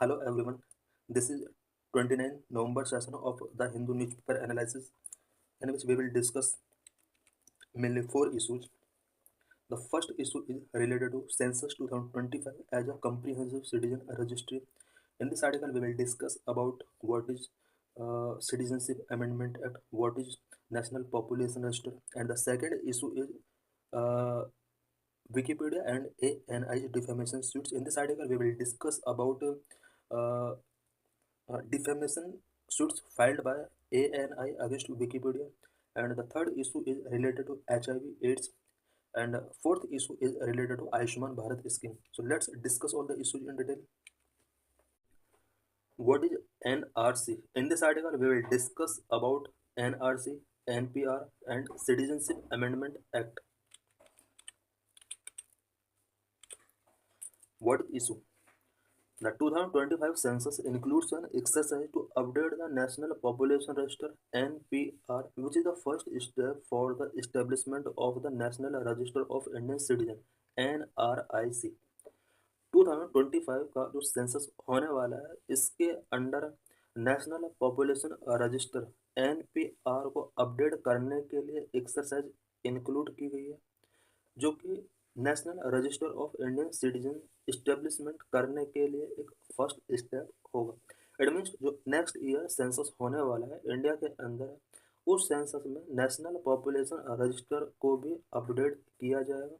Hello everyone. This is 29 November session of the Hindu newspaper analysis in which we will discuss mainly four issues. The first issue is related to Census 2025 as a comprehensive citizen registry. In this article, we will discuss about what is Citizenship Amendment Act, what is National Population Register, and the second issue is uh, Wikipedia and ANI defamation suits. In this article, we will discuss about uh, defamation suits filed by ANI against Wikipedia, and the third issue is related to HIV/AIDS, and fourth issue is related to Ayushman Bharat scheme. So let's discuss all the issues in detail. What is NRC? In this article, we will discuss about NRC, NPR, and Citizenship Amendment Act. What issue? The 2025 census includes an exercise to update the National Population Register (NPR), which is the first step for the establishment of the National Register of Indian Citizens (NRIC). 2025 का जो census होने वाला है इसके under national population register (NPR) को update करने के लिए एक्सरसाइज इंक्लूड की गई है, जो कि national register of Indian citizen establishment करने के लिए एक फर्स्ट स्टेप होगा। इट मीन्स जो नेक्स्ट ईयर सेंसस होने वाला है इंडिया के अंदर, उस सेंसस में नेशनल पॉपुलेशन रजिस्टर को भी अपडेट किया जाएगा।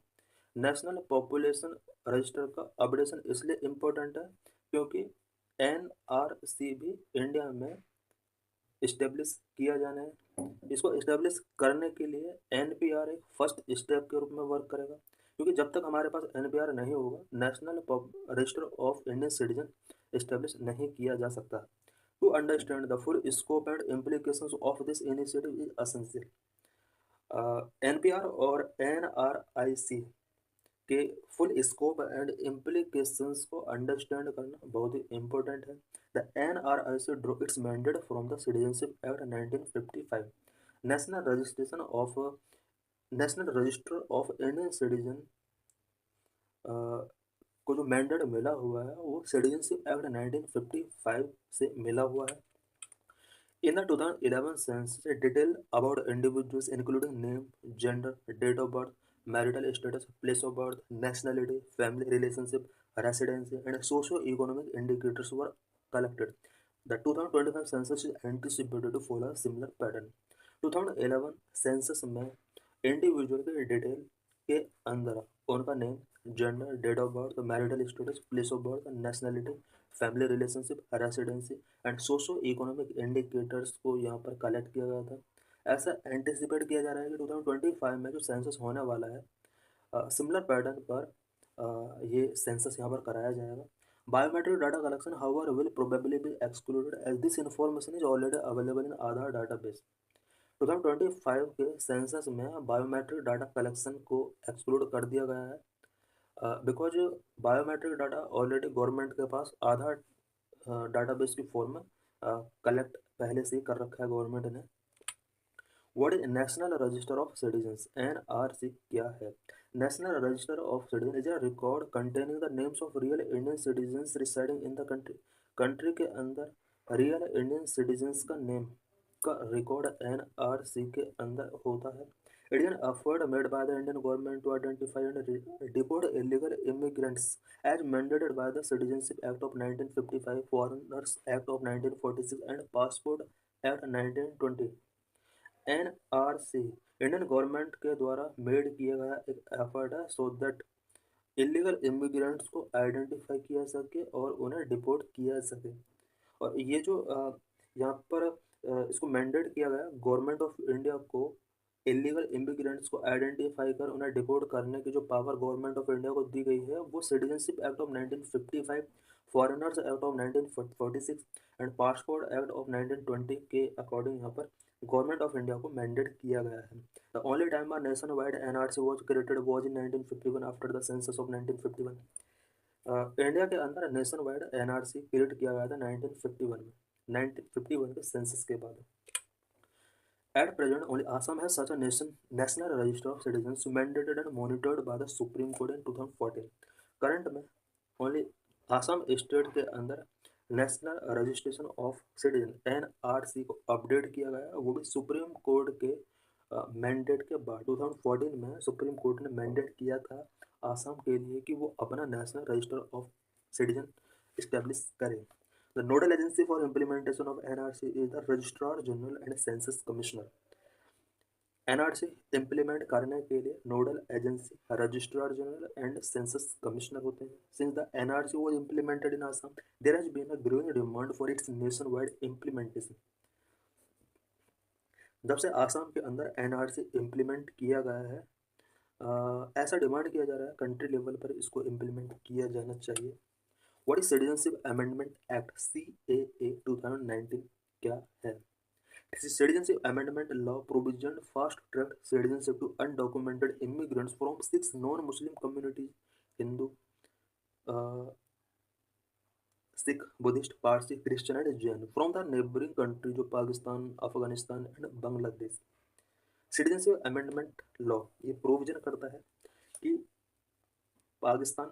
नेशनल पॉपुलेशन रजिस्टर का अपडेशन इसलिए इम्पोर्टेंट है क्योंकि NRC भी इंडिया में इस्टेब्लिश किया जाना है। इसको इस्टेब्लिश करने के लिए NPR एक फर्स्ट स्टेप के रूप में वर्क करेगा, क्योंकि जब तक हमारे पास NPR नहीं होगा national register of Indian citizen establish नहीं किया जा सकता। To understand the full scope and implications of this initiative is essential. NPR और NRIC के फुल स्कोप एंड इम्प्लीकेशंस को अंडरस्टैंड करना बहुत ही इम्पोर्टेंट है। The NRIC draw its mandate from the citizenship act 1955। National register of Indian citizen को जो mandate मिला हुआ है वो सिटीजनशिप एक्ट 1955 से मिला हुआ है। In the 2011 census, detail about individuals including name, gender, date of birth, marital status, place of birth, nationality, family relationship, residency, and socio-economic indicators were collected. The 2025 census is anticipated to follow a similar pattern. 2011 census में individual के detail के अंदर उनका name, gender, date of birth, marital status, place of birth, nationality, family relationship, residency and socio economic indicators को यहाँ पर collect किया गया था। ऐसा एंटिसिपेट किया जा रहा है कि 2025 में जो सेंसस होने वाला है सिमिलर पैटर्न पर ये सेंसस यहाँ पर कराया जाएगा। Biometric data collection however will probably be excluded as this information is already available in Aadhaar database. 2025 के सेंसस में बायोमेट्रिक डाटा कलेक्शन को एक्सक्लूड कर दिया गया है because biometric data already government के पास आधार डाटाबेस की फॉर्म में कलेक्ट पहले से ही कर रखा है गवर्नमेंट ने। What is national register of citizens (NRC) क्या है? National register of citizen is a record containing the names of real Indian citizens residing in the country. Country के अंदर रियल इंडियन सिटीजन्स का नेम का record NRC के अंदर होता है। It is an effort made by the Indian government to identify and deport illegal immigrants as mandated by the Citizenship Act of 1955, Foreigners Act of 1946 and Passport Act 1920। NRC Indian government के द्वारा made किया गया एक effort है so that illegal immigrants को identify किया सके और उन्हें डिपोर्ट किया सके। और ये जो यहाँ पर इसको मैंडेट किया गया गवर्नमेंट ऑफ इंडिया को इलीगल इमिग्रेंट्स को आइडेंटिफाई कर उन्हें डिपोर्ट करने की जो पावर गवर्नमेंट ऑफ इंडिया को दी गई है वो citizenship act of 1955, foreigners act of 1946 and passport act of 1920 के अकॉर्डिंग यहाँ पर गवर्नमेंट ऑफ इंडिया को मैंडेट किया गया है। The only time nation wide NRC was created was in 1951 after the census of 1951। India के अंदर नेशन वाइड NRC क्रिएट किया गया था 1951 के सेंसस के बाद। At present, only Assam has such a national register of citizens mandated and monitored by the Supreme Court in 2014। Current में only Assam state के अंदर national registration of citizen NRC को अपडेट किया गया है, वो भी सुप्रीम कोर्ट के मैंडेट के बाद 2014 में सुप्रीम कोर्ट ने मैंडेट किया था आसाम के लिए कि वो अपना national register of citizen establish करे। The nodal agency for implementation of NRC is the registrar general and census commissioner. NRC implement करने के लिए nodal agency registrar general and census commissioner होते हैं। Since the NRC was implemented in Assam there has been a growing demand for its nation wide implementation. जब से आसाम के अंदर NRC implement किया गया है, ऐसा डिमांड किया जा रहा है कंट्री लेवल पर इसको इम्प्लीमेंट किया जाना चाहिए। What is citizenship amendment act CAA 2019 क्या है? Citizenship Amendment Law provision fast-tracked citizenship to undocumented immigrants from 6 non-Muslim communities: Hindu, uh, Sikh, Buddhist, Parsi, Christian and Jain from the neighboring countries of Pakistan, Afghanistan and Bangladesh. Citizenship Amendment Law ये provision करता है कि Pakistan,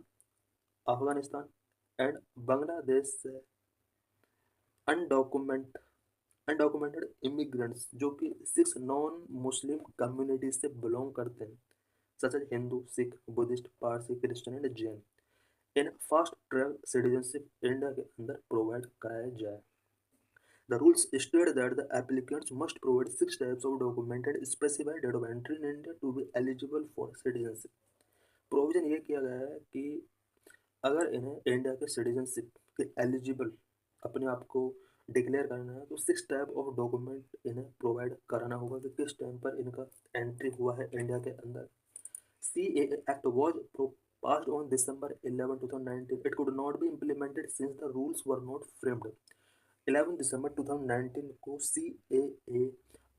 Afghanistan and Bangladesh से undocumented immigrants जो कि 6 non Muslim community से belong करते हैं, such as Hindu, Sikh, Buddhist, Parsi, Christian and Jain, in fast track citizenship India के अंदर प्रोवाइड कराया जाए। The rules state that the applicants must provide 6 types of document and specified date of entry in India to be eligible for citizenship. Provision ये किया गया है कि अगर इन्हें इंडिया के सिटीजनशिप के एलिजिबल अपने आप को डिक्लेयर करना है तो 6 टाइप ऑफ डॉक्यूमेंट इन्हें प्रोवाइड कराना होगा कि किस टाइम पर इनका एंट्री हुआ है इंडिया के अंदर। CAA Act was passed on December 11, 2019. It could not be implemented since the rules were not framed. 11 दिसंबर 2019 को CAA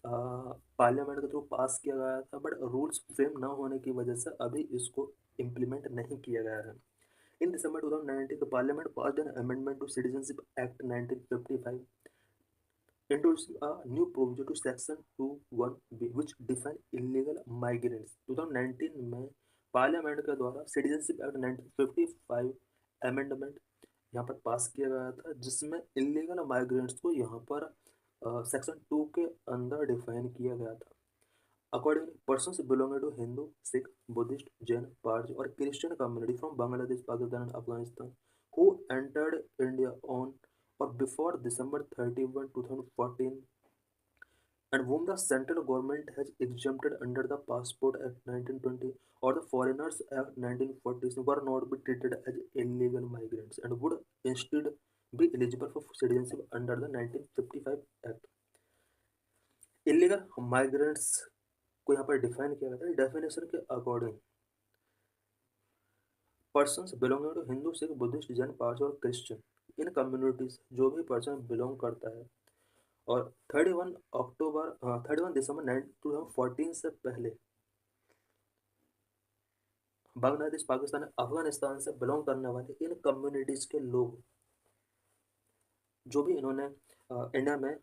पार्लियामेंट के थ्रू पास किया गया था, बट रूल्स फ्रेम ना होने की वजह से अभी इसको इम्प्लीमेंट नहीं किया गया है। In December 2019, the Parliament passed an amendment to Citizenship Act 1955, introducing a new provision to Section 21B, which define illegal migrants. 2019 में पार्लियामेंट के द्वारा सिटीजनशिप एक्ट 1955 अमेंडमेंट यहाँ पर पास किया गया था, जिसमें इलीगल माइग्रेंट्स को यहाँ पर सेक्शन 2 के अंदर डिफाइन किया गया था। Accordingly, persons belonging to Hindu, Sikh, Buddhist, Jain, Parsi or Christian community from Bangladesh, Pakistan and Afghanistan who entered India on or before December 31, 2014 and whom the central government has exempted under the Passport Act 1920 or the Foreigners Act 1940 were not be treated as illegal migrants and would instead be eligible for citizenship under the 1955 Act. Illegal migrants को यहाँ पर define किया गया है definition के according persons belonging to Hindu, Sikh, Buddhist, Jain, Parsi और Christian, इन communities जो भी पर्सन बिलोंग करता है और 31 दिसंबर 2014 से पहले बांग्लादेश, पाकिस्तान, अफगानिस्तान से बिलोंग करने वाले इन कम्युनिटीज के लोग जो भी इन्होंने इंडिया में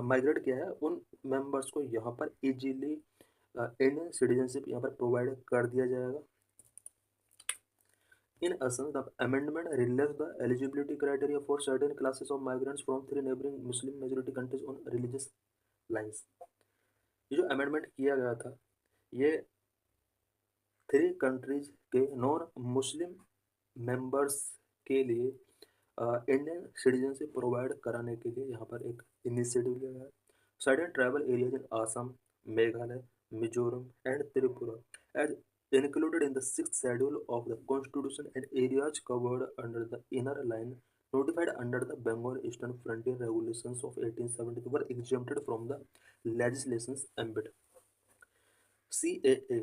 माइग्रेट किया है उन मेंबर्स को यहाँ पर इजीली इंडियन सिटीजनशिप यहाँ पर प्रोवाइड कर दिया जाएगा। In essence, the amendment relaxed the eligibility criteria for certain classes of migrants from 3 neighboring Muslim majority countries on religious lines. ये जो अमेंडमेंट किया गया था ये 3 कंट्रीज के नॉन मुस्लिम मेंबर्स के लिए इंडियन सिटीजनशिप प्रोवाइड कराने के लिए यहाँ पर एक इनिशिएटिव लिया गया है। Certain tribal areas in Assam, Meghalaya, Mizoram and Tripura as included in the 6th schedule of the constitution and areas covered under the inner line notified under the Bengal Eastern Frontier Regulations of 1870 were exempted from the legislation's ambit. CAA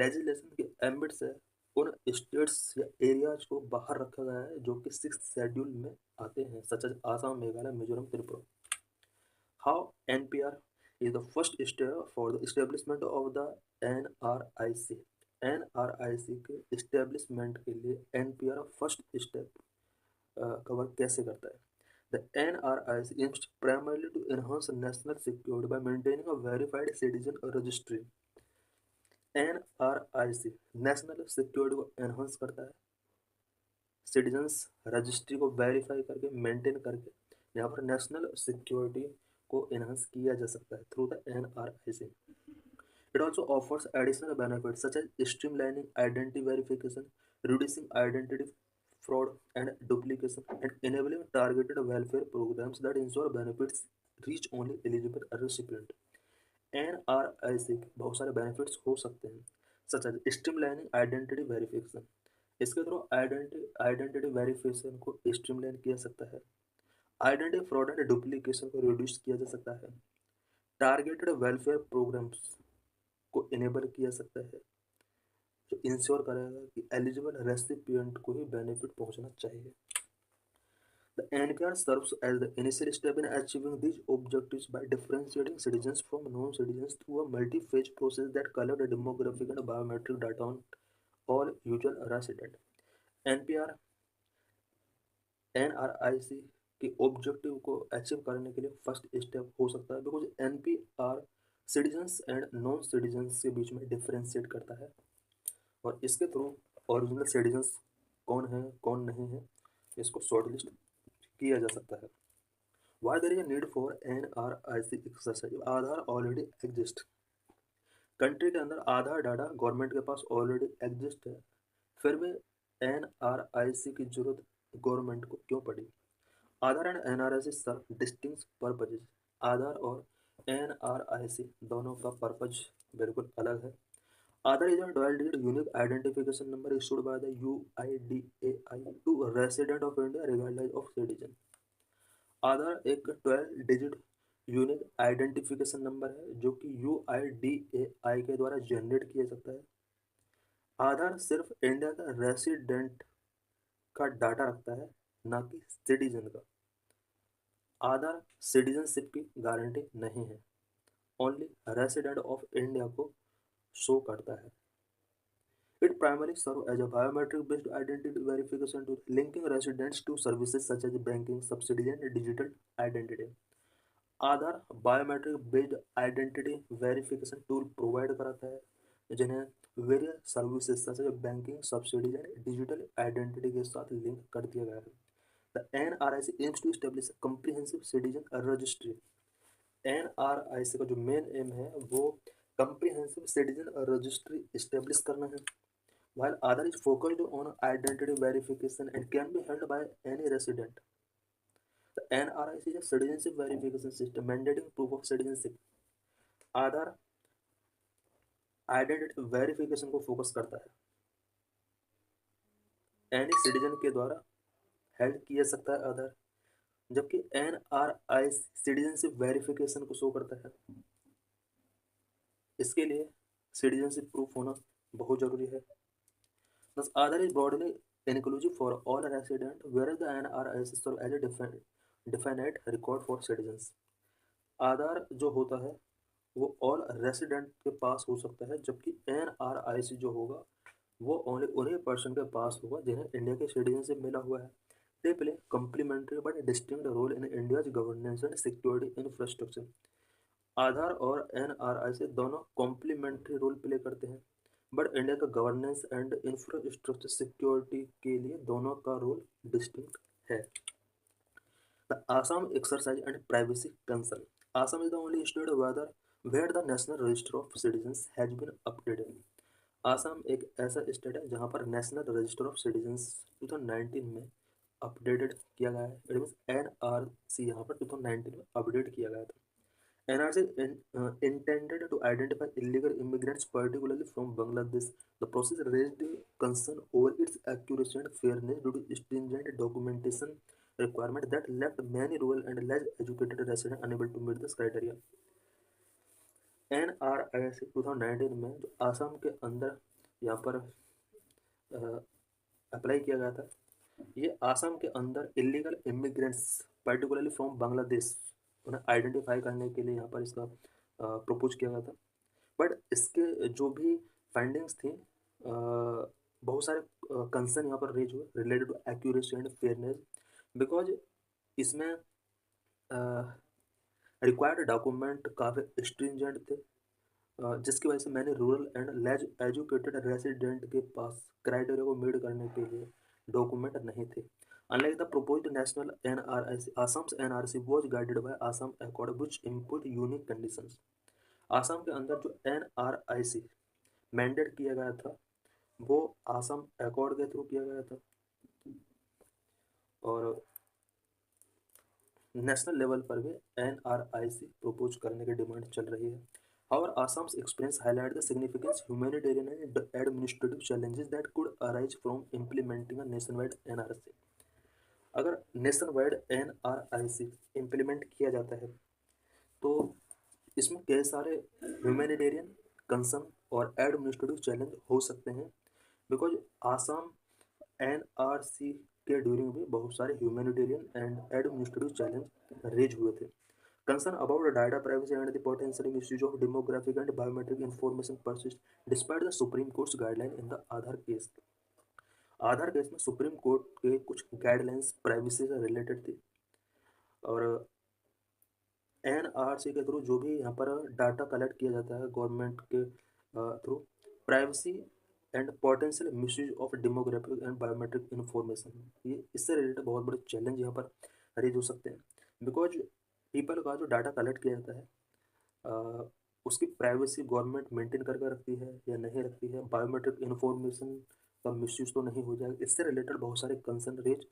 legislation के ambit से उन states या areas को बाहर रखा गया है जो कि 6th schedule में आते हैं, such as Assam, Meghalaya, Mizoram, Tripura. How NPR is the first step for the establishment of the NRIC. NRIC के इस्टेब्लिशमेंट के लिए NPR फर्स्ट स्टेप कवर कैसे करता है? The NRIC aims primarily to enhance national security by maintaining a verified citizen registry. NRIC national security को enhance करता है citizens registry को वेरीफाई करके मेंटेन करके यहाँ पर नेशनल सिक्योरिटी को इन्हांस किया जा सकता है through the NRIC. It also offers additional benefits such as streamlining identity verification, reducing identity fraud and duplication, and enabling targeted welfare programs that ensure benefits reach only eligible recipient. NRIC के बहुत सारे benefits हो सकते हैं such as streamlining identity verification. इसके through identity verification को streamline किया जा सकता है. आइडेंटिटी फ्रॉड एंड डुप्लीकेशन को रिड्यूस किया जा सकता है. टारगेटेड वेलफेयर प्रोग्राम्स को इनेबल किया जा सकता है जो इंश्योर करेगा कि एलिजिबल रेसिपिएंट को ही बेनिफिट पहुंचना चाहिए. The NPR serves as the initial step in achieving these objectives by differentiating citizens from non-citizens through a multi-phase process that collects demographic and biometric data on all usual residents. NPR NRIC के objective को achieve करने के लिए first step हो सकता है because NPR citizens and non citizens के बीच में डिफ्रेंशिएट करता है और इसके थ्रू ओरिजिनल सिटीजन्स कौन है कौन नहीं है इसको शॉर्टलिस्ट किया जा सकता है. Why there is a need for NRIC exercise? Aadhaar already exist. Country के अंदर आधार डाटा गवर्नमेंट के पास ऑलरेडी एग्जिस्ट है फिर भी NRIC की जरूरत गवर्नमेंट को क्यों पड़ी? Aadhaar and NRIC serve distinct purposes. Aadhaar और NRIC दोनों का पर्पज बिल्कुल अलग है. Aadhaar is a dual-digit unique identification number issued by the UIDAI to resident of India regardless of citizen. आधार एक 12 डिजिट यूनिक आइडेंटिफिकेशन नंबर है जो कि UIDAI के द्वारा जनरेट किया जाता है. आधार सिर्फ इंडिया का रेसिडेंट का डाटा रखता है ना कि सिटीजन का. आधार सिटीजनशिप की गारंटी नहीं है ओनली रेसिडेंट ऑफ इंडिया को शो करता है. It primarily serves as a biometric-based identity verification tool, linking residents to services such as banking, subsidy, and digital identity. Aadhaar biometric based identity verification tool provide कराता है जिन्हें various services such as banking, subsidies and digital identity के साथ link कर दिया गया है. The NRIC aims to establish a comprehensive citizen registry. NRIC का जो मेन एम है वो comprehensive citizen registry establish करना है. While Aadhaar is focused on identity verification and can be held by any resident, the NRIC is a citizenship verification system mandating proof of citizenship. Aadhaar identity verification को focus करता है. Any citizen के द्वारा held किया सकता है आधार जबकि NRIC citizenship verification को शो करता है. इसके लिए सिटीजनशिप प्रूफ होना बहुत जरूरी है. Thus, Aadhaar is broadly inclusive for all residents, whereas the NRIC serves as a definite record for citizens. आधार जो होता है वो ऑल रेसिडेंट के पास हो सकता है जबकि NRIC जो होगा वो ओनली उन्हीं पर्सन के पास होगा जिन्हें इंडिया के सिटीजन से मिला हुआ है. They play complementary but distinct role in India's governance and security infrastructure. आधार और NRIC दोनों कॉम्प्लीमेंट्री रोल प्ले करते हैं बट इंडिया का गवर्नेंस एंड इंफ्रास्ट्रक्चर सिक्योरिटी के लिए दोनों का रोल डिस्टिंक्ट है. The Assam exercise and privacy concern. Assam is the only state where the national register of citizens has been updated. Assam एक ऐसा स्टेट है जहां पर नेशनल रजिस्टर ऑफ सिटीजन्स 2019 में अपडेटेड किया गया है. इट मीन्स NRC यहाँ पर 2019 में अपडेट किया गया था. NRC intended to identify illegal immigrants, particularly from Bangladesh. The process raised concern over its accuracy and fairness due to stringent documentation requirements that left many rural and less educated residents unable to meet this criteria. NRIC 2019 में जो आसाम के अंदर यहाँ पर apply किया गया था ये आसाम के अंदर illegal immigrants particularly from Bangladesh उन्हें आइडेंटिफाई करने के लिए यहाँ पर इसका प्रपोज किया गया था. बट इसके जो भी फाइंडिंग्स थी बहुत सारे कंसर्न यहाँ पर रेज हुए related to accuracy and fairness because इसमें रिक्वायर्ड डॉक्यूमेंट काफ़ी स्ट्रिंजेंट थे जिसकी वजह से मैंने rural and less educated resident के पास क्राइटेरिया को मीट करने के लिए डॉक्यूमेंट नहीं थे। Unlike the proposed national NRIC, Assam's NRC was guided by Assam Accord which imposed unique conditions. Assam के अंदर जो NRIC मैंडेट किया गया था वो आसाम अकॉर्ड के थ्रू किया गया था और नेशनल लेवल पर भी NRIC प्रपोज करने की डिमांड चल रही है। However, Assam's experience highlights the significant humanitarian and administrative challenges that could arise from implementing a nationwide NRC. अगर नेशनल NRIC इम्प्लीमेंट किया जाता है तो इसमें कई सारे ह्यूमैनिटेरियन कंसर्न और एडमिनिस्ट्रेटिव चैलेंज हो सकते हैं बिकॉज आसाम NRC के ड्यूरिंग भी बहुत सारे humanitarian and administrative challenge raise हुए थे। Concern about data privacy and the potential misuse of demographic and biometric information persist despite the supreme court's guideline in the Aadhaar case. Aadhaar case में supreme court के कुछ guidelines privacy से related थी और NRC के through जो भी यहाँ पर डाटा कलेक्ट किया जाता है गवर्नमेंट के through privacy and potential misuse of demographic and biometric information, ये इससे रिलेटेड बहुत बड़े चैलेंज यहाँ पर रेज हो सकते हैं बिकॉज पीपल का जो डाटा कलेक्ट किया जाता है उसकी प्राइवेसी गवर्नमेंट मेंटेन करके रखती है या नहीं रखती है, बायोमेट्रिक इन्फॉर्मेशन का मिसयूज तो नहीं हो जाएगा, इससे रिलेटेड बहुत सारे कंसर्न रेज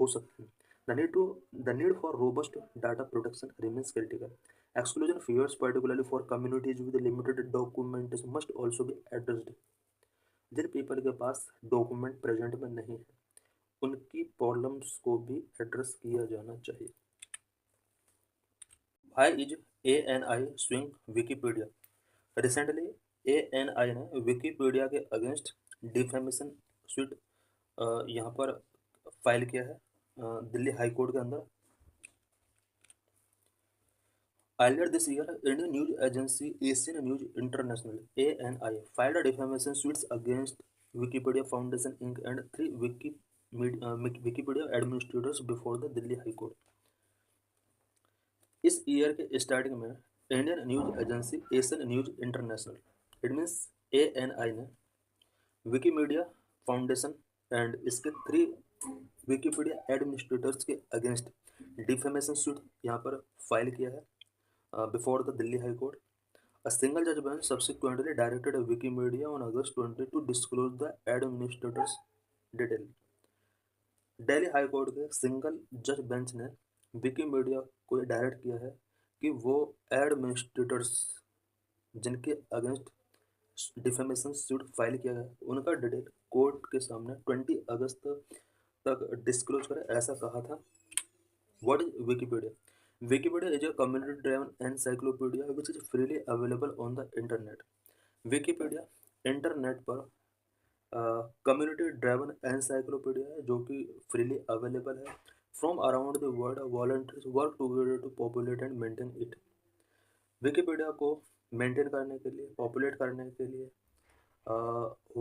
हो सकते हैं। The need for robust data protection remains critical. Exclusion fears, particularly for communities with limited documentation, must also be addressed. जिन पीपल के पास डॉक्यूमेंट प्रेजेंट में नहीं है उनकी प्रॉब्लम्स को भी एड्रेस किया जाना चाहिए। Why is ANI suing Wikipedia? Recently, ANI ने विकीपीडिया के अगेंस्ट डिफेमेशन सूट यहाँ पर फाइल किया है दिल्ली हाई कोर्ट के अंदर। Earlier this year, Indian news agency Asian News International (ANI) filed a defamation suit against Wikipedia Foundation Inc. and three Wikipedia administrators before the Delhi High Court. इस year के starting में Indian news agency Asian news international it means ANI ने Wikimedia foundation and इसके 3 Wikipedia administrators के against defamation suit यहाँ पर file किया है before the Delhi High Court. A single judge bench subsequently directed Wikimedia on August 20 to disclose the administrators' detail. Delhi high court के single जज bench ने Wikimedia को डायरेक्ट किया है कि वो एडमिनिस्ट्रेटर्स जिनके अगेंस्ट डिफेमेशन सूट फाइल किया गया उनका डिटेल कोर्ट के सामने 20 अगस्त तक डिस्क्लोज करें, ऐसा कहा था। What is Wikipedia? Wikipedia is a community-driven encyclopedia which is freely available on the internet. Wikipedia internet पर कम्युनिटी ड्राइवन एनसाइक्लोपीडिया है जो कि फ्रीली अवेलेबल है। From around the world volunteers work together to populate and maintain it. Wikipedia को maintain करने के लिए, populate करने के लिए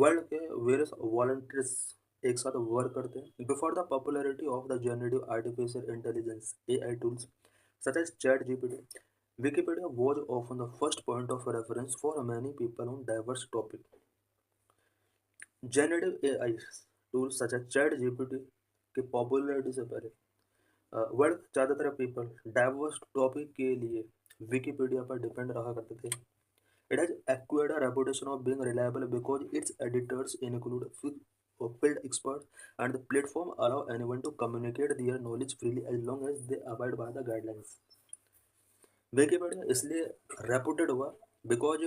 वर्ल्ड के वेरियस वॉलंटियर्स एक साथ वर्क करते हैं। Before the popularity of the generative artificial intelligence AI tools such as ChatGPT, Wikipedia was often the first point of reference for many people on diverse topics. Generative AI tools such as ChatGPT के popularity से पहले world ज़्यादातर people diverse topic के लिए Wikipedia पर depend रहा करते थे। It has acquired a reputation of being reliable because its editors include field experts and the platform allow anyone to communicate their knowledge freely as long as they abide by the guidelines. Wikipedia इसलिए reputed हुआ because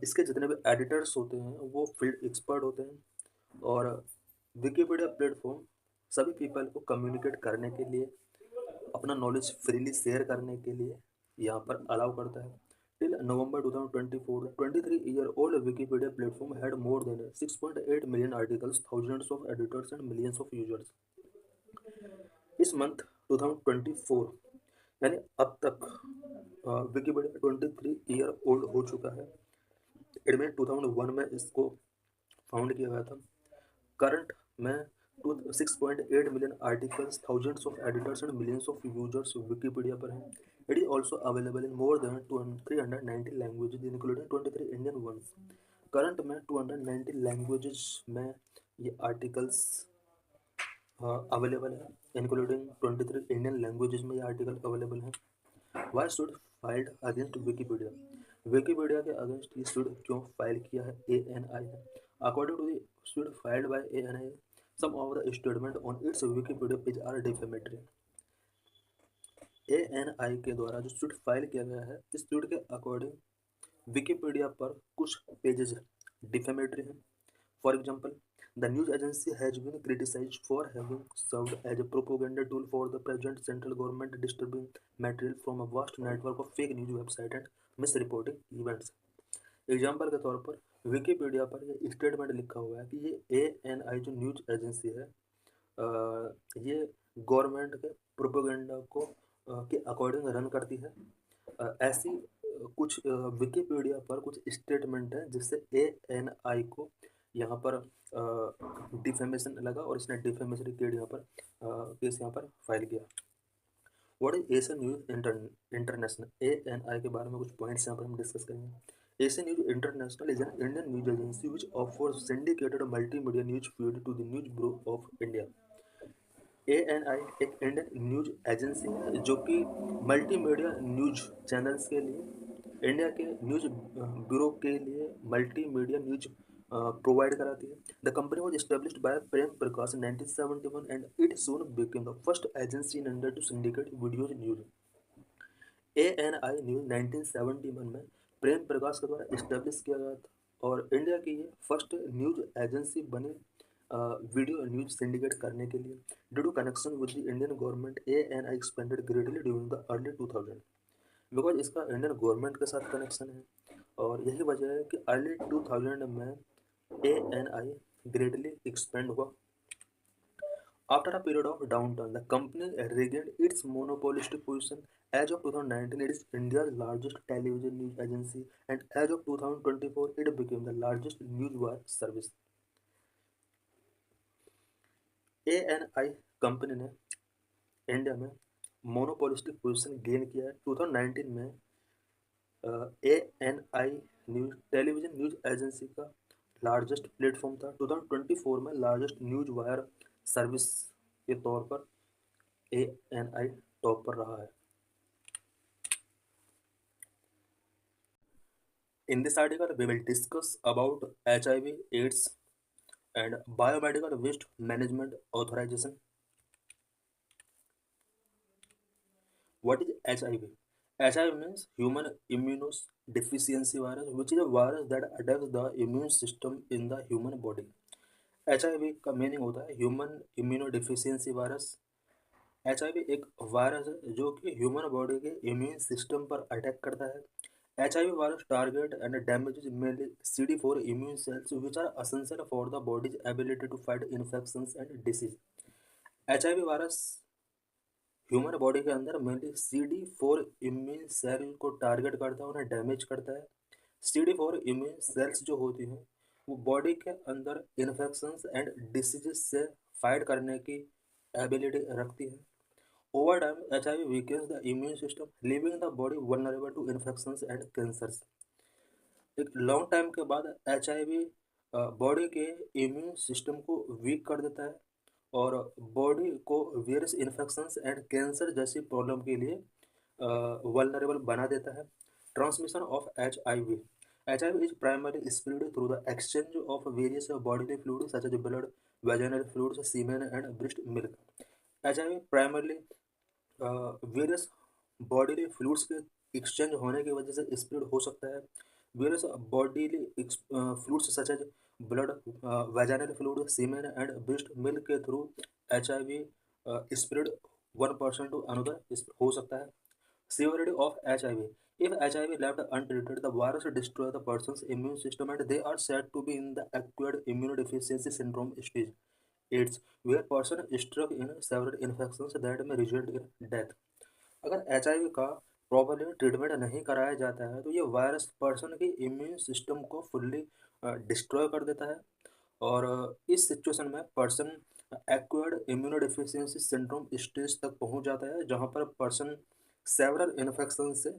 इसके जितने भी editors होते हैं वो field expert होते हैं और विकीपीडिया प्लेटफॉर्म सभी पीपल को कम्युनिकेट करने के लिए, अपना नॉलेज फ्रीली शेयर करने के लिए यहाँ पर अलाउ करता है। Till November 2024, the 23-year-old Wikipedia platform had more than 6.8 million articles, thousands of editors and millions of users. इस मंथ 2024 यानी अब तक विकीपीडिया 23-year-old हो चुका है। एडमिन 2001 में इसको फाउंड किया गया था। करंट में 6.8 million articles, thousands of editors and millions of users Wikipedia पर हैं। It is also available in more than 390 languages including 23 Indian ones. Current में 290 लैंग्वेजेस में ये आर्टिकल्स अवेलेबल है, इंक्लूडिंग 23 इंडियन लैंग्वेजेस में ये आर्टिकल अवेलेबल है। Why suit filed against Wikipedia, Wikipedia के अगेंस्ट ये स्टूड क्यों फाइल किया है ANI है। According to the suit filed by ANI, some of the statement on its Wikipedia page are defamatory. ANI के द्वारा जो स्टूड फाइल किया गया है, इस स्टूड के अकॉर्डिंग विकीपीडिया पर कुछ पेजेस डिफेमेटरी हैं। For example, the news agency has been criticized for having served as a propaganda tool for the present central government, distributing material from a vast network of fake news websites and misreporting events. Example के तौर पर Wikipedia पर ये statement लिखा हुआ है कि ये ANI जो न्यूज एजेंसी है, ये गवर्नमेंट के प्रोपोगेंडा को के अकॉर्डिंग रन करती है। ऐसी कुछ विकीपीडिया पर कुछ स्टेटमेंट है जिससे ANI को यहाँ पर डिफेमेशन लगा और इसने डिफेमेशन केस यहाँ पर फाइल किया। What is Asian news international, ANI के बारे में कुछ पॉइंट्स यहाँ पर हम डिस्कस करेंगे। Asian news international is an Indian news agency which offers syndicated multimedia news feed to the news bureau of India. ANI एक इंडियन न्यूज एजेंसी है जो कि मल्टीमीडिया न्यूज चैनल्स के लिए, इंडिया के न्यूज ब्यूरो के लिए मल्टीमीडिया न्यूज प्रोवाइड कराती है। The company was established by Prem Prakash in 1971 and it soon became the first agency in India to syndicate video news. ANI news 1971 में प्रेम प्रकाश के द्वारा इस्टेब्लिश किया गया था और इंडिया की ये फर्स्ट न्यूज एजेंसी बनी वीडियो न्यूज सिंडिकेट करने के लिए। Due to connection with the Indian government, ANI expanded greatly during the early 2000, because इसका इंडियन गवर्नमेंट के साथ कनेक्शन है और यही वजह है कि अर्ली 2000 में ANI ग्रेटली एक्सपेंड हुआ। After a period of downturn, the company regained its monopolistic position. As of 2019, it is India's largest television news agency, and as of 2024, it became the largest newswire service. ANI company ने India में monopolistic position gain किया है। 2019 में ANI news television news agency का largest platform था। 2024 में largest news wire service के तौर पर ANI टॉप पर रहा है। In this article, we will discuss about HIV, AIDS, and biomedical waste management authorization. What is HIV? HIV means human immunodeficiency virus, which is a virus that attacks the immune system in the human body. HIV का meaning होता है human immunodeficiency virus. HIV एक virus है जो कि human body के immune system पर attack करता है। HIV virus target and damages mainly CD4 immune cells which are essential for the body's ability to fight infections and disease. HIV virus human body के अंदर mainly CD4 immune cell को target करता है, उन्हें damage करता है। CD4 immune sales जो होती हैं वो बॉडी के अंदर इन्फेक्शंस एंड डिसीजेस से फाइट करने की एबिलिटी रखती है। Over time, HIV weakens the immune system, leaving the body vulnerable to infections and cancers. एक लॉन्ग टाइम के बाद HIV बॉडी के इम्यून सिस्टम को वीक कर देता है और बॉडी को वेरियस इन्फेक्शंस एंड कैंसर जैसी प्रॉब्लम के लिए वल्नरेबल बना देता है। Transmission of HIV is primarily spread through the exchange of various bodily fluids such as blood, vaginal fluids, semen, and breast milk. HIV primarily various bodily fluids के exchange होने की वजह से स्प्रेड हो सकता है। Various bodily fluids such as blood, vaginal fluid, semen and breast milk के through HIV spread one person to another हो सकता है। Severity of HIV. If HIV left untreated, the virus destroys the person's immune system and they are said to be in the acquired immunodeficiency syndrome stage. AIDS, where person struck in several infections that may result in death. अगर HIV का properly treatment नहीं कराया जाता है तो ये virus person की immune system को फुल्ली डिस्ट्रॉय कर देता है और इस सिचुएशन में person acquired immunodeficiency syndrome stage तक पहुंच जाता है जहां पर पर्सन सेवरल इन्फेक्शन से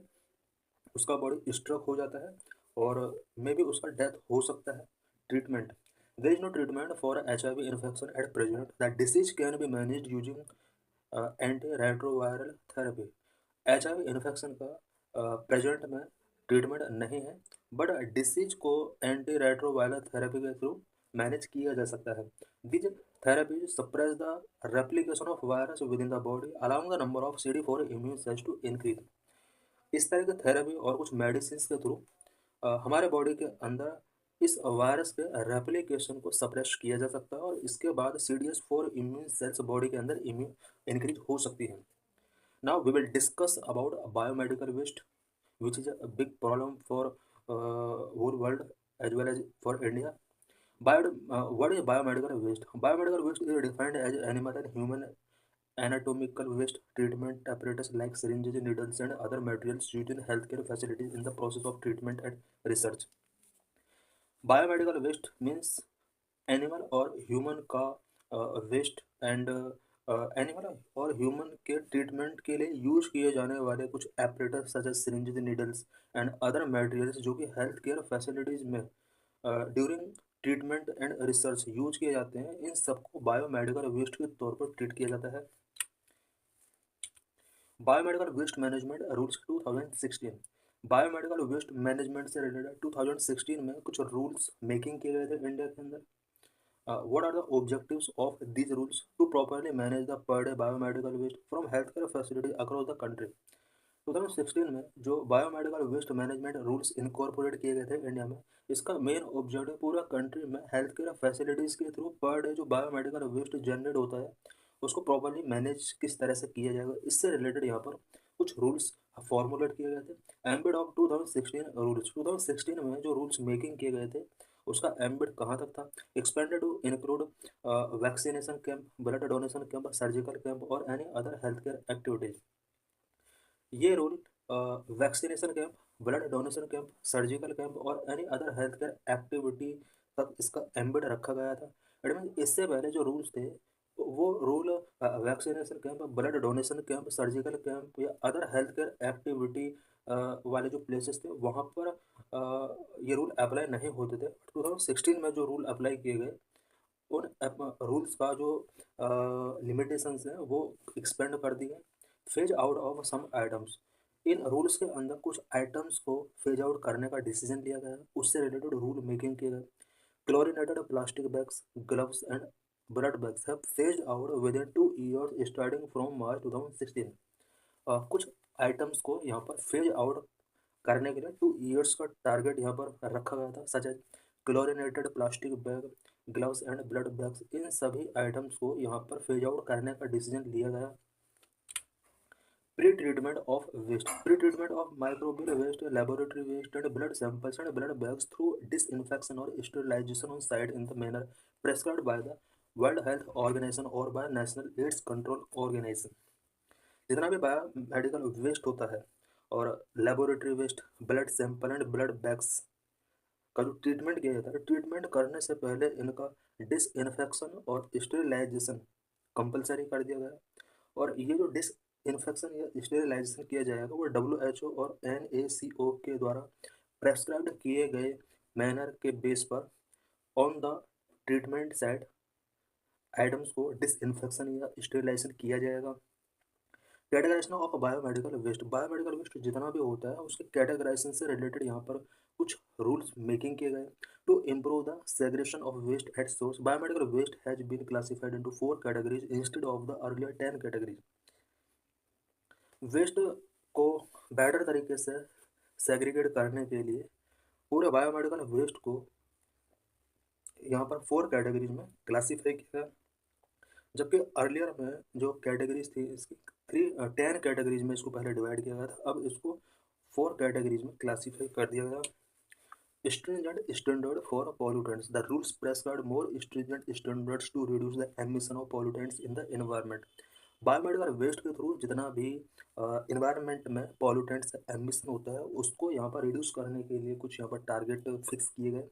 उसका बॉडी स्ट्रक हो जाता है और मे बी उसका डेथ हो सकता है। Treatment There is no treatment for HIV infection at present. The disease can be managed using antiretroviral therapy. HIV infection का प्रेजेंट में ट्रीटमेंट नहीं है, बट डिसीज को एंटी रेट्रोवायरल थेरेपी के थ्रू मैनेज किया जा सकता है. These therapy suppress the replication of virus within the body allowing the number of CD4 immune cells to increase. इस तरह के थेरेपी और कुछ मेडिसिन के थ्रू हमारे बॉडी के अंदर इस वायरस के रेप्लिकेशन को सप्रेस किया जा सकता है और इसके बाद CD4 इम्यून सेल्स बॉडी के अंदर इम्यून इंक्रीज हो सकती है. Now we will discuss about biomedical waste, which is a big problem for whole world as well as for India. What is biomedical waste? Biomedical waste is defined as animal and human anatomical waste treatment apparatus like syringes, needles, and other materials used in healthcare facilities in the process of treatment and research. Biomedical waste means animal और human का waste and animal और human के treatment के लिए use किए जाने वाले कुछ apparatus such as syringes, needles and other materials जो कि हेल्थ केयर फैसिलिटीज़ में during treatment and research use किए जाते हैं, इन सबको बायोमेडिकल वेस्ट के तौर पर ट्रीट किया जाता है. Biomedical waste management rules 2016. Biomedical waste management से रिलेटेड 2016 में कुछ रूल्स मेकिंग किए गए थे इंडिया के अंदर. What are the objectives of these rules to properly manage the per day biomedical waste from healthcare facilities across the country? 2016 में जो biomedical waste management rules incorporate किए गए थे इंडिया में, इसका मेन ऑब्जेक्टिव पूरा कंट्री में हेल्थ केयर फैसिलिटीज़ के थ्रू पर डे जो बायोमेडिकल वेस्ट जनरेट होता है उसको प्रॉपरली मैनेज किस तरह से किया जाएगा, इससे रिलेटेड यहाँ पर कुछ रूल्स फॉर्मुलेट किए गए थे. Ambit of 2016 rules. 2016 में जो रूल्स मेकिंग किए गए थे उसका एम्बिट कहाँ तक था? Expanded to include vaccination camp, blood donation camp, surgical camp और any other health care activities. ये rule vaccination camp, blood donation camp, surgical camp और any other health care activity तक इसका एम्बिट रखा गया था. इट मीन इससे पहले जो रूल्स थे वो rule vaccination camp, blood donation camp, surgical camp या अदर हेल्थ केयर एक्टिविटी वाले जो प्लेसेस थे वहाँ पर ये रूल अप्लाई नहीं होते थे. 2016 में जो रूल अप्लाई किए गए उन रूल्स का जो लिमिटेशंस हैं वो एक्सपेंड कर दिए. Phase out of some items. इन रूल्स के अंदर कुछ आइटम्स को फेज आउट करने का डिसीजन लिया गया, उससे रिलेटेड रूल मेकिंग किया गया. Chlorinated plastic bags, gloves and blood bags have phased out with in 2 years starting from March 2016. कुछ आइटम्स को यहाँ पर फेज आउट करने के लिए 2 years का टारगेट यहाँ पर रखा गया था, such as chlorinated plastic bag, gloves and blood bags. इन सभी आइटम्स को यहाँ पर फेज आउट करने का डिसीजन लिया गया. Pre treatment of waste. Pre treatment of microbial waste, laboratory waste and blood samples and blood bags through disinfection और sterilisation on site in the manner prescribed by the world health organisation और by national AIDS control organisation. जितना भी biomedical waste होता है और laboratory waste, blood sample and blood bags का जो treatment किया जाता है, ट्रीटमेंट करने से पहले इनका डिसइंफेक्शन और स्टेरिलाइजेशन कंपलसरी कर दिया गया. और ये जो डिसइंफेक्शन या स्टेरिलाइजेशन किया जाएगा वो WHO और NACO के द्वारा प्रेस्क्राइब्ड किए गए मैनर के बेस पर on the treatment site items को डिसइंफेक्शन या स्टेरिलाइजेशन किया जाएगा. Categorization of biomedical waste. Biomedical waste जितना भी होता है उसके कैटेगराइजेशन से रिलेटेड यहाँ पर कुछ रूल्स मेकिंग किए गए. To improve the segregation of waste at source, biomedical waste has been classified into 4 categories instead of the earlier 10 categories. Waste को बेटर तरीके से सेग्रीगेट करने के लिए पूरे बायोमेडिकल वेस्ट को यहाँ पर 4 कैटेगरीज में क्लासीफाई किया गया, जबकि अर्लियर में जो कैटेगरीज थी इसकी 10 कैटेगरीज में इसको पहले डिवाइड किया गया था, अब इसको 4 कैटेगरीज में क्लासीफाई कर दिया गया. Stringent standard for pollutants. The rules prescribe more stringent standards to reduce the emission of pollutants in the environment. Biomedical waste के थ्रू जितना भी इन्वायरमेंट में पॉल्यूटेंट्स का एमिशन होता है उसको यहाँ पर रिड्यूस करने के लिए कुछ यहाँ पर टारगेट फिक्स किए गए.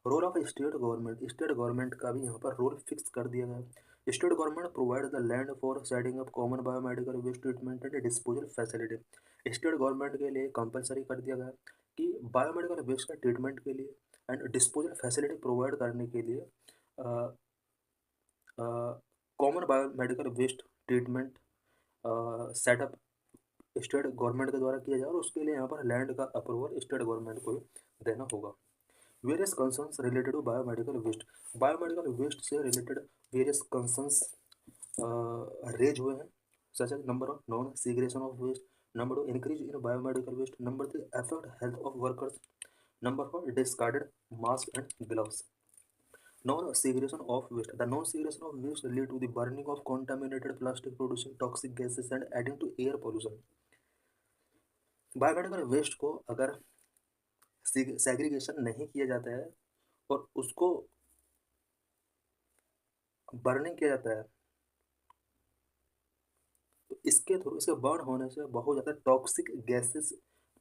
Role of state government. State government का भी यहाँ पर रोल फिक्स कर दिया गया. State government provide the land for setting up common biomedical waste treatment and disposal facility. State government के लिए कंपलसरी कर दिया गया कि बायोमेडिकल वेस्ट का ट्रीटमेंट के लिए एंड डिस्पोजल फैसिलिटी प्रोवाइड करने के लिए common biomedical waste treatment setup state government के द्वारा किया जाए और उसके लिए यहाँ पर लैंड का अप्रूवल स्टेट गवर्नमेंट को देना होगा। Various concerns related to biomedical waste से रिलेटेड वेरियस कंसर्न्स रेज हुए हैं, such as number of non segregation of waste, number two increase in biomedical waste, number three affect health of workers, number four discarded mask and gloves. Non-segregation of waste. The non-segregation of waste lead to the burning of contaminated plastic, producing toxic gases and adding to air pollution. Biomedical waste को अगर segregation नहीं किया जाता है और उसको burning किया जाता है तो इसके थ्रू इसके बर्न होने से बहुत ज़्यादा टॉक्सिक गैसेस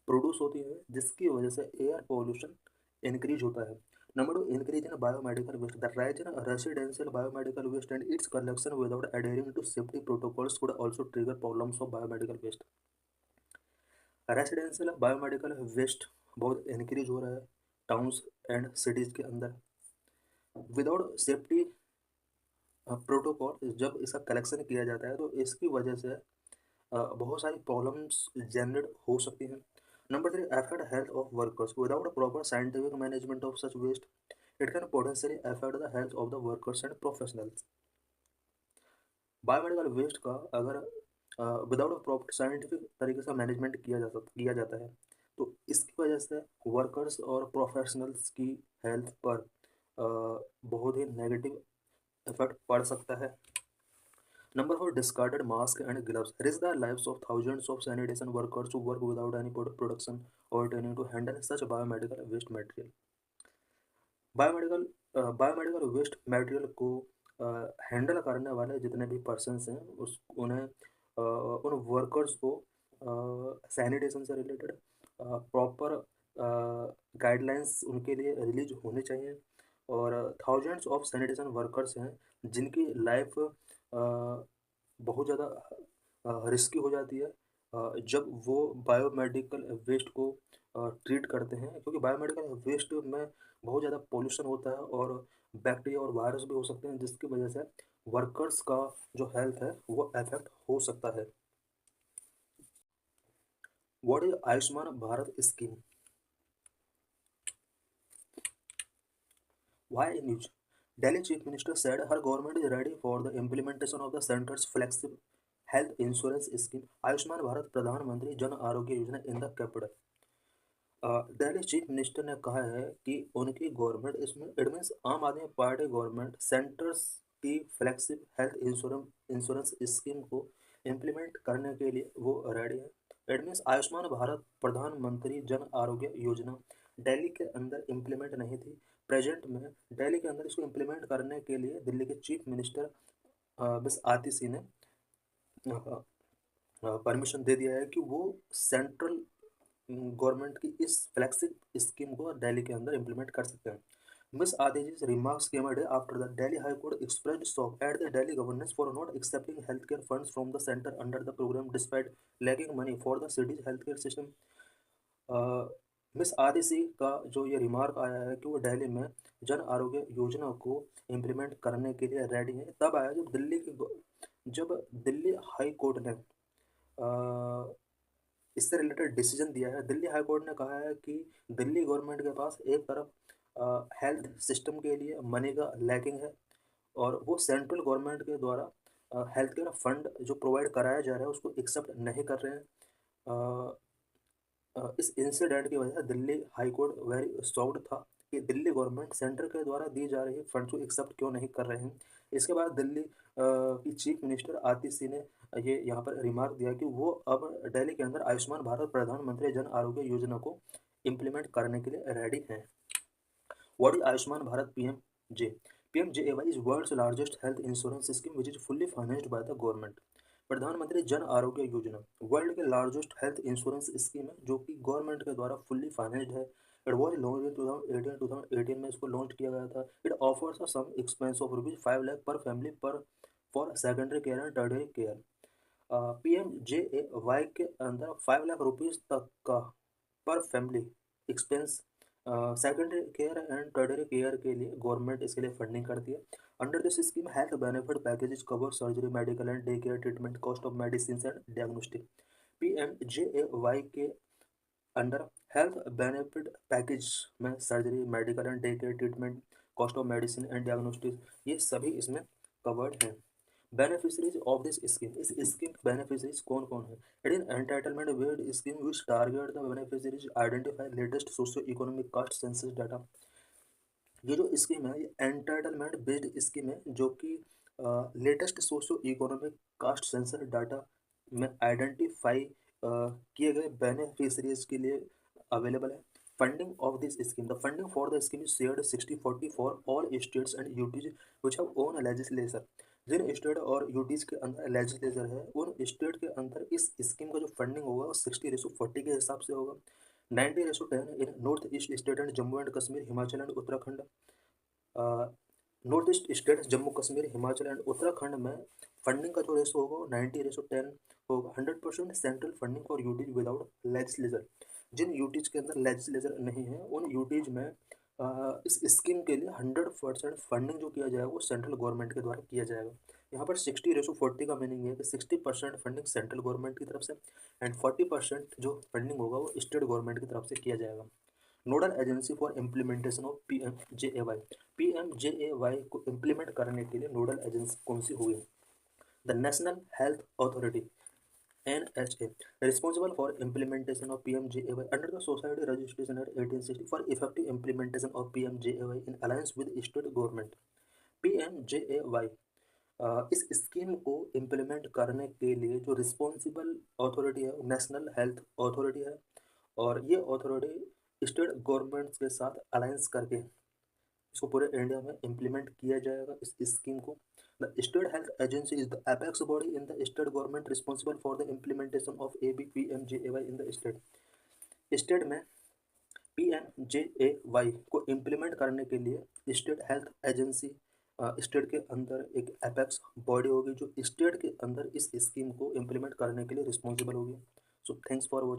प्रोड्यूस होती है जिसकी वजह से एयर पोल्यूशन इंक्रीज होता है। Number two increase in biomedical waste. The rise in residential biomedical waste and its collection without adhering to safety protocols could also trigger problems of biomedical waste. Residential biomedical waste बहुत increase हो रहा है towns and cities के अंदर without safety protocol. जब इसका collection किया जाता है तो इसकी वजह से बहुत सारी प्रॉब्लम्स जनरेट हो सकती हैं। Number three affect health of workers without proper scientific management of such waste it can potentially affect the health of the workers and professionals. Biomedical waste का अगर विदाउट प्रॉपर साइंटिफिक तरीके से management किया जाता है तो इसकी वजह से वर्कर्स और प्रोफेशनल्स की हेल्थ पर बहुत ही नेगेटिव इफेक्ट पड़ सकता है। Number four, discarded mask and gloves risk the lives of thousands of sanitation workers who work without any production or training to handle such biomedical waste material. Biomedical waste material को handle करने वाले जितने भी persons हैं उन्हें उन workers को sanitation से रिलेटेड प्रॉपर गाइडलाइंस उनके लिए रिलीज होने चाहिए और थाउजेंड्स ऑफ सैनिटेशन वर्कर्स हैं जिनकी लाइफ बहुत ज़्यादा रिस्की हो जाती है जब वो बायोमेडिकल वेस्ट को ट्रीट करते हैं क्योंकि बायोमेडिकल वेस्ट में बहुत ज़्यादा पोल्यूशन होता है और बैक्टीरिया और वायरस भी हो सकते हैं जिसकी वजह से वर्कर्स का जो हेल्थ है वो अफेक्ट हो सकता है। What is Ayushman Bharat scheme? Why in news? Delhi Chief Minister said her government is ready for the implementation of the center's flagship health insurance scheme, Ayushman Bharat प्रधानमंत्री Jan Arogya Yojana in the capital. Delhi chief minister ने कहा है कि उनकी government इसमें it means आम आदमी party government centres की फ्लैगशिप हेल्थ इंश्योरेंस स्कीम को इम्प्लीमेंट करने के लिए वो रेडी है। इट मीन्स आयुष्मान भारत प्रधानमंत्री जन आरोग्य योजना दिल्ली के अंदर इम्प्लीमेंट नहीं थी। प्रेजेंट में दिल्ली के अंदर इसको इम्प्लीमेंट करने के लिए दिल्ली के चीफ मिनिस्टर मिस आतिशी ने परमिशन दे दिया है कि वो सेंट्रल गवर्नमेंट की इस फ्लैगशिप स्कीम को दिल्ली के अंदर इम्प्लीमेंट कर सकते हैं। Ms. Aditi's remarks came a day after the Delhi High Court expressed shock at the Delhi governance for not accepting healthcare funds from the center under the program despite lacking money for the city's healthcare system. मिस आदिसी का जो ये remark आया है कि वो दिल्ली में जन आरोग्य योजना को इम्प्लीमेंट करने के लिए रेडी है तब आया जब दिल्ली हाई कोर्ट ने इससे रिलेटेड डिसीजन दिया है। दिल्ली हाई कोर्ट ने कहा है कि दिल्ली गवर्नमेंट के पास एक तरफ हेल्थ सिस्टम के लिए मनी का लैकिंग है और वो सेंट्रल गवर्नमेंट के द्वारा हेल्थ केयर फंड जो प्रोवाइड कराया जा रहा है उसको एक्सेप्ट नहीं कर रहे हैं। इस इंसिडेंट की वजह से Delhi high court very shocked था कि दिल्ली गवर्नमेंट सेंटर के द्वारा दी जा रही फंड को एक्सेप्ट क्यों नहीं कर रहे हैं। इसके बाद दिल्ली की चीफ मिनिस्टर आतिशी ने ये यहाँ पर रिमार्क दिया कि वो अब दिल्ली के अंदर आयुष्मान भारत प्रधानमंत्री जन आरोग्य योजना को इम्प्लीमेंट करने के लिए रेडी हैं। What is Ayushman Bharat PMJ? PMJAY is world's largest health insurance scheme which is fully financed by the government. प्रधानमंत्री जन आरोग्य योजना वर्ल्ड के लार्जेस्ट हेल्थ इंश्योरेंस स्कीम है जो कि गवर्नमेंट के द्वारा फुल्ली फाइनेंस्ड है। इट वॉज लॉन्च इन 2018 में इसको लॉन्च किया गया था। It offers a sum expense of ₹5 lakh per family per for secondary care and tertiary care. PMJAY के अंदर ₹5 लाख तक का per family expense secondary care and tertiary care के लिए गवर्नमेंट इसके लिए फंडिंग करती है। Under this scheme health benefit packages cover surgery medical and day care treatment cost of medicine and diagnostic. PMJAY के अंडर हेल्थ बेनिफिट पैकेज में surgery medical and day care treatment cost of medicine and diagnostic ये सभी इसमें covered हैं। Beneficiaries of this scheme, इस scheme के beneficiaries कौन कौन है? It is entitlement based scheme which target the beneficiaries identify latest socio economic caste census data. ये जो स्कीम है ये एंटाइटलमेंट बेस्ड स्कीम है जो कि latest socio economic caste census data में आइडेंटिफाई किए गए बेनिफिशरीज के लिए अवेलेबल है। Funding of this scheme, the funding for the scheme is shared 60-40 for all states and UTs which have own legislature. जिन स्टेट और यूटीज के अंदर लेजिस्लेचर है उन स्टेट के अंदर इस स्कीम का जो फंडिंग होगा वो 60:40 के हिसाब से होगा। 90:10 in north east state and Jammu and Kashmir, Himachal and Uttarakhand. North east state Jammu Kashmir, Himachal and Uttarakhand में फंडिंग का जो रेशो होगा वो 90:10 होगा। 100% central funding for UTs without legislature. जिन यूटीज के अंदर लेजिस्लेचर नहीं है उन यूटीज में इस स्कीम के लिए 100% फंडिंग जो किया जाएगा वो सेंट्रल गवर्नमेंट के द्वारा किया जाएगा। यहाँ पर 60:40 का मीनिंग है कि 60% फंडिंग सेंट्रल गवर्नमेंट की तरफ से एंड 40% जो फंडिंग होगा वो स्टेट गवर्नमेंट की तरफ से किया जाएगा। Nodal agency for implementation of PMJAY, PMJAY को इम्प्लीमेंट करने के लिए नोडल एजेंसी कौन सी हुई? The national health authority NHA, responsible for implementation of PMJAY under the Society Registration Act 1860 for effective implementation of PMJAY in alliance with state government। PMJAY इस scheme को implement करने के लिए जो रिस्पॉन्सिबल अथॉरिटी है national health authority है और ये अथॉरिटी स्टेट गवर्नमेंट्स के साथ अलायंस करके इसको पूरे इंडिया में इम्प्लीमेंट किया जाएगा इस स्कीम को। The state health agency is the apex body in the state government responsible for the implementation of ABPMJAY in the state. State में PMJAY को इम्प्लीमेंट करने के लिए स्टेट हेल्थ एजेंसी स्टेट के अंदर एक एपेक्स बॉडी होगी जो स्टेट के अंदर इस स्कीम को इम्प्लीमेंट करने के लिए रिस्पॉन्सिबल होगी। So thanks for watching.